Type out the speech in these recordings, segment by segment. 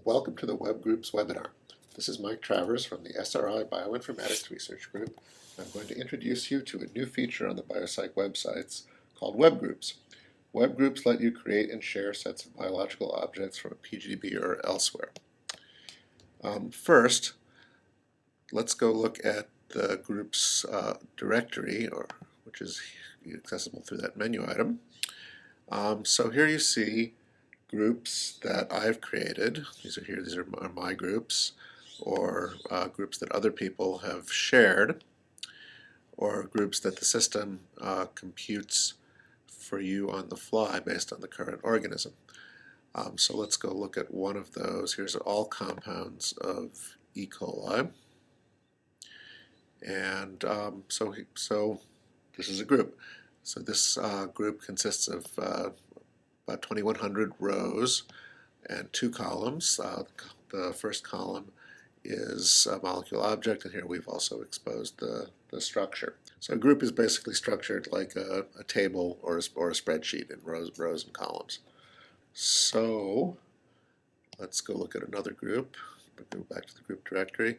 Welcome to the Web Groups webinar. This is Mike Travers from the SRI Bioinformatics Research Group. I'm going to introduce you to a new feature on the biopsych websites called Web Groups. Web Groups let you create and share sets of biological objects from a PGDB or elsewhere. First, let's go look at the groups directory, which is accessible through that menu item. So here you see groups that I've created. These are my groups, or groups that other people have shared, or groups that the system computes for you on the fly based on the current organism. So let's go look at one of those. Here's all compounds of E. coli. And so this is a group. So this group consists of about 2,100 rows and 2 columns. The first column is a molecule object, and here we've also exposed the structure. So a group is basically structured like a table or a spreadsheet in rows and columns. So let's go look at another group. We'll go back to the group directory.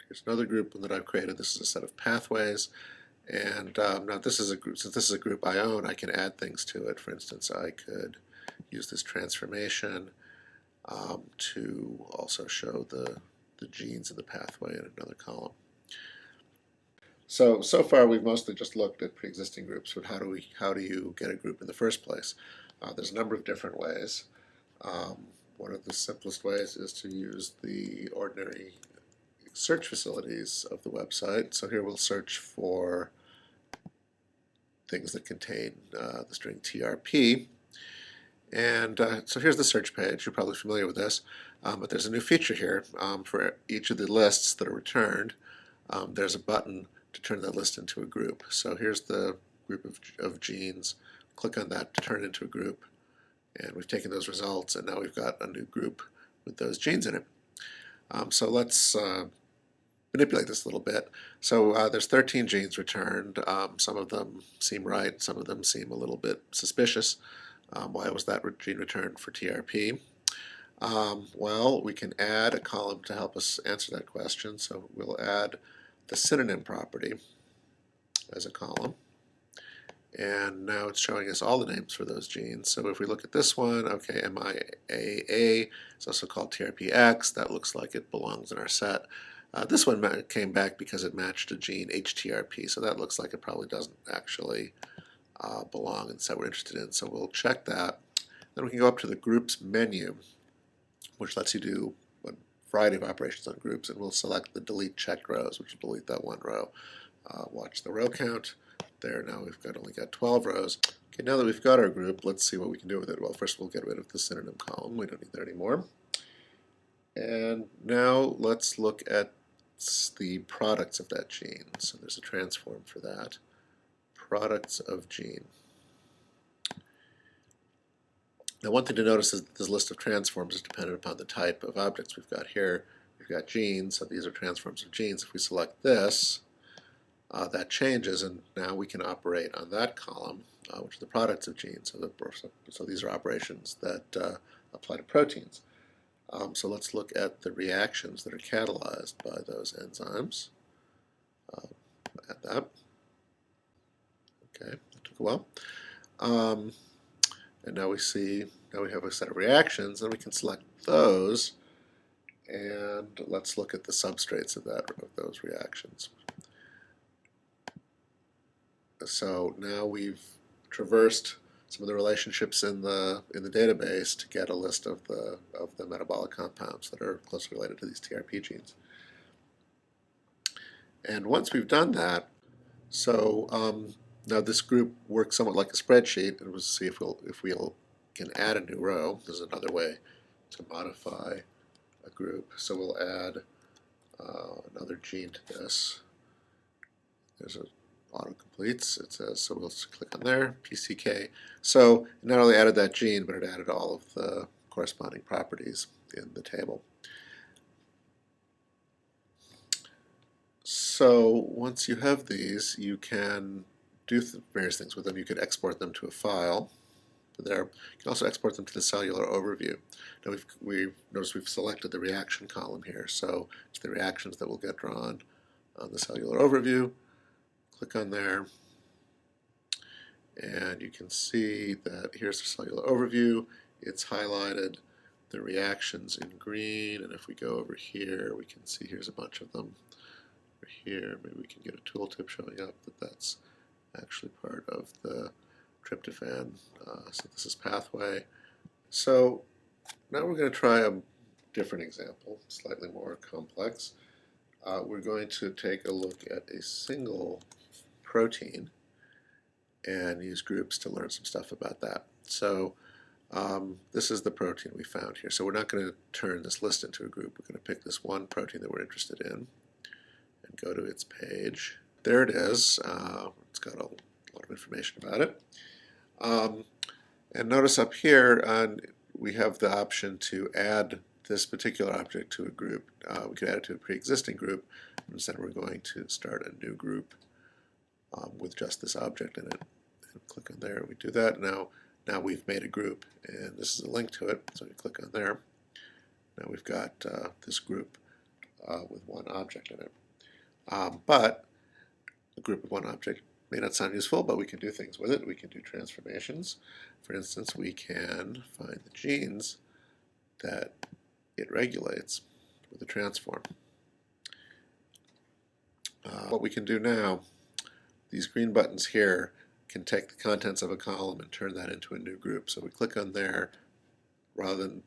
Here's another group that I've created. This is a set of pathways. And now this is a group. Since this is a group I own, I can add things to it. For instance, I could use this transformation to also show the genes in the pathway in another column. So far we've mostly just looked at pre-existing groups, but how do you get a group in the first place? There's a number of different ways. One of the simplest ways is to use the ordinary search facilities of the website. So here we'll search for things that contain the string TRP. And so here's the search page. You're probably familiar with this, but there's a new feature here. For each of the lists that are returned, there's a button to turn that list into a group. So here's the group of genes. Click on that to turn it into a group. And we've taken those results, and now we've got a new group with those genes in it. So let's manipulate this a little bit. So there's 13 genes returned. Some of them seem right, some of them seem a little bit suspicious. Why was that gene returned for TRP? Well, we can add a column to help us answer that question. So we'll add the synonym property as a column. And now it's showing us all the names for those genes. So if we look at this one, okay, MIAA is also called TRPX. That looks like it belongs in our set. This one came back because it matched a gene, HTRP, so that looks like it probably doesn't actually belong in the set we're interested in. So we'll check that. Then we can go up to the Groups menu, which lets you do a variety of operations on groups, and we'll select the Delete Checked Rows, which will delete that one row. Watch the row count. There, now we've only got 12 rows. Okay, now that we've got our group, let's see what we can do with it. Well, first we'll get rid of the synonym column. We don't need that anymore. And now let's look at the products of that gene. So there's a transform for that. Products of gene. Now one thing to notice is that this list of transforms is dependent upon the type of objects we've got here. We've got genes, so these are transforms of genes. If we select this, that changes, and now we can operate on that column, which is the products of genes. So these are operations that apply to proteins. So let's look at the reactions that are catalyzed by those enzymes. Add that. Okay, that took a while. And now we have a set of reactions, and we can select those, and let's look at the substrates of those reactions. So now we've traversed some of the relationships in the database to get a list of the metabolic compounds that are closely related to these TRP genes. And once we've done that, so now this group works somewhat like a spreadsheet, and we'll see if we can add a new row. There's another way to modify a group. So we'll add another gene to this. There's a auto-completes. It says, so we'll just click on there, PCK. So it not only added that gene, but it added all of the corresponding properties in the table. So once you have these, you can do various things with them. You could export them to a file. there. You can also export them to the cellular overview. Now we've noticed we've selected the reaction column here, so it's the reactions that will get drawn on the cellular overview. Click on there, and you can see that here's the cellular overview. It's highlighted the reactions in green, and if we go over here, we can see here's a bunch of them. Over here, maybe we can get a tooltip showing up that that's actually part of the tryptophan synthesis pathway. So now we're going to try a different example, slightly more complex. We're going to take a look at a single protein and use groups to learn some stuff about that. So this is the protein we found here. So we're not going to turn this list into a group. We're going to pick this one protein that we're interested in and go to its page. There it is. It's got a lot of information about it. And notice up here we have the option to add this particular object to a group. We could add it to a pre-existing group. Instead we're going to start a new group with just this object in it. And click on there, we do that. Now we've made a group, and this is a link to it, so we click on there. Now we've got this group with one object in it. But a group with one object may not sound useful, but we can do things with it. We can do transformations. For instance, we can find the genes that it regulates with a transform. What we can do now, these green buttons here can take the contents of a column and turn that into a new group. So we click on there, rather than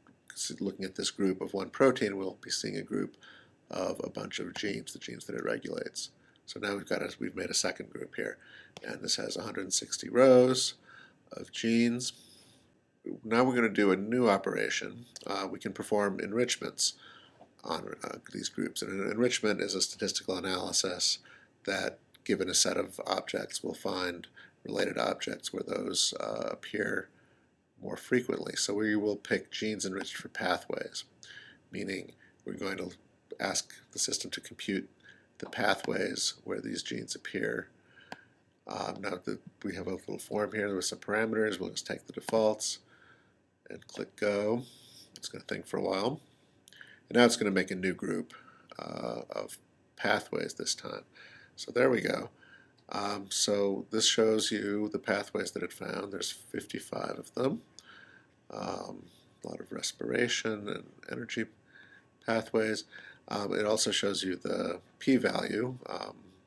looking at this group of one protein, we'll be seeing a group of a bunch of genes, the genes that it regulates. So now we've made a second group here, and this has 160 rows of genes. Now we're going to do a new operation. We can perform enrichments on these groups, and an enrichment is a statistical analysis that, given a set of objects, will find related objects where those appear more frequently. So we will pick genes enriched for pathways, meaning we're going to ask the system to compute the pathways where these genes appear. Now that we have a little form here with some parameters, we'll just take the defaults and click go. It's going to think for a while. And now it's going to make a new group of pathways this time. So there we go. So this shows you the pathways that it found. There's 55 of them. A lot of respiration and energy pathways. It also shows you the p-value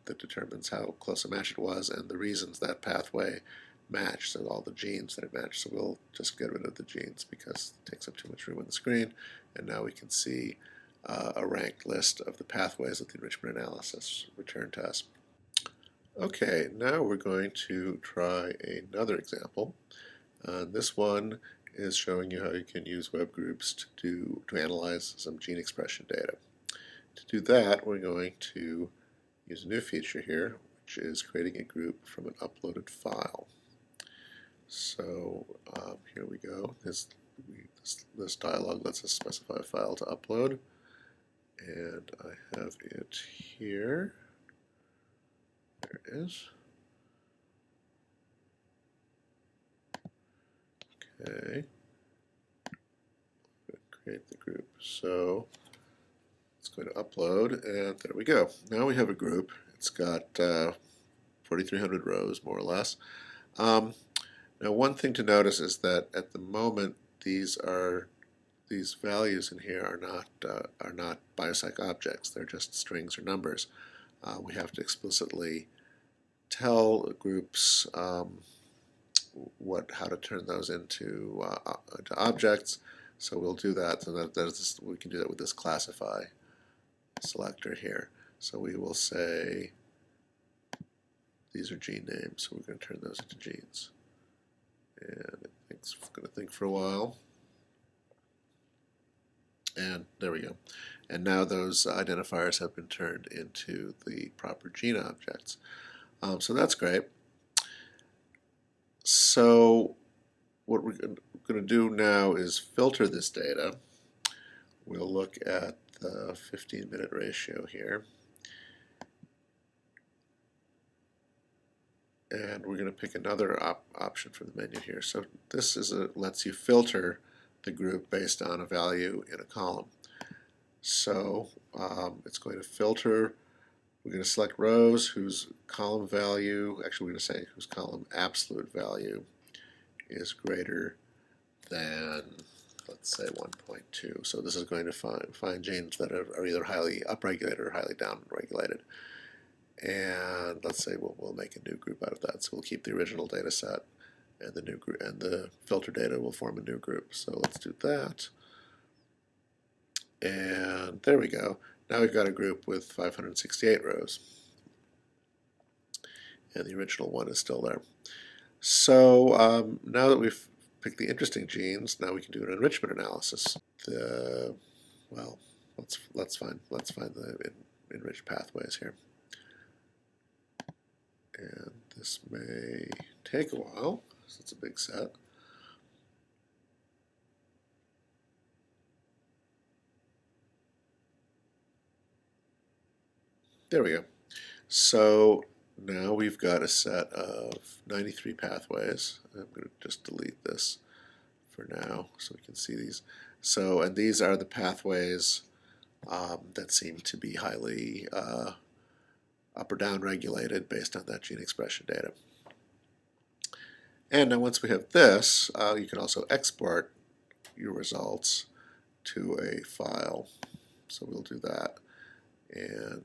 that determines how close a match it was and the reasons that pathway matched, so all the genes that it matched. So we'll just get rid of the genes because it takes up too much room on the screen. And now we can see a ranked list of the pathways that the enrichment analysis returned to us. Okay, now we're going to try another example. This one is showing you how you can use web groups to analyze some gene expression data. To do that, we're going to use a new feature here, which is creating a group from an uploaded file. So here we go. This dialog lets us specify a file to upload, and I have it here. There it is. Okay. Create the group. So it's going to upload, and there we go. Now we have a group. It's got 4,300 rows, more or less. Now, one thing to notice is that at the moment, these values in here are not biopsych objects. They're just strings or numbers. We have to explicitly tell groups how to turn those into objects. So we'll do that. So we can do that with this classify selector here. So we will say these are gene names. So we're going to turn those into genes. And it's going to think for a while. And there we go. And now those identifiers have been turned into the proper gene objects. So that's great. So what we're going to do now is filter this data. We'll look at the 15-minute ratio here. And we're going to pick another option from the menu here. So this lets you filter the group based on a value in a column. So it's going to filter. We're going to select rows whose column value, actually we're going to say whose column absolute value is greater than, let's say, 1.2. So this is going to find genes that are either highly upregulated or highly downregulated. And let's say we'll make a new group out of that. So we'll keep the original data set, and the new group and the filter data will form a new group. So let's do that. And there we go. Now we've got a group with 568 rows. And the original one is still there. So now that we've picked the interesting genes, now we can do an enrichment analysis. Well, let's find the enriched pathways here. And this may take a while, because it's a big set. There we go. So now we've got a set of 93 pathways. I'm going to just delete this for now so we can see these. So, and these are the pathways that seem to be highly up or down regulated based on that gene expression data. And now once we have this, you can also export your results to a file. So we'll do that. And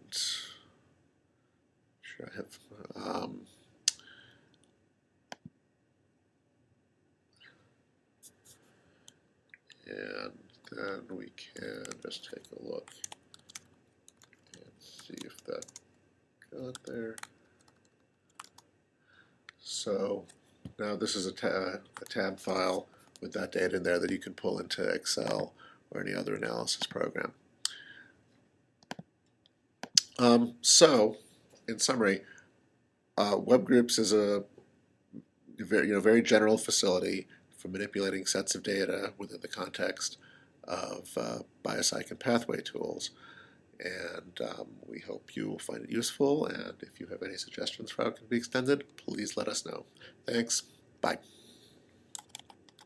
sure I have and then we can just take a look and see if that got there. So now this is a tab file with that data in there that you can pull into Excel or any other analysis program. So in summary, web groups is a very general facility for manipulating sets of data within the context of biopsych and pathway tools. And we hope you will find it useful, and if you have any suggestions for how it can be extended, please let us know. Thanks. Bye.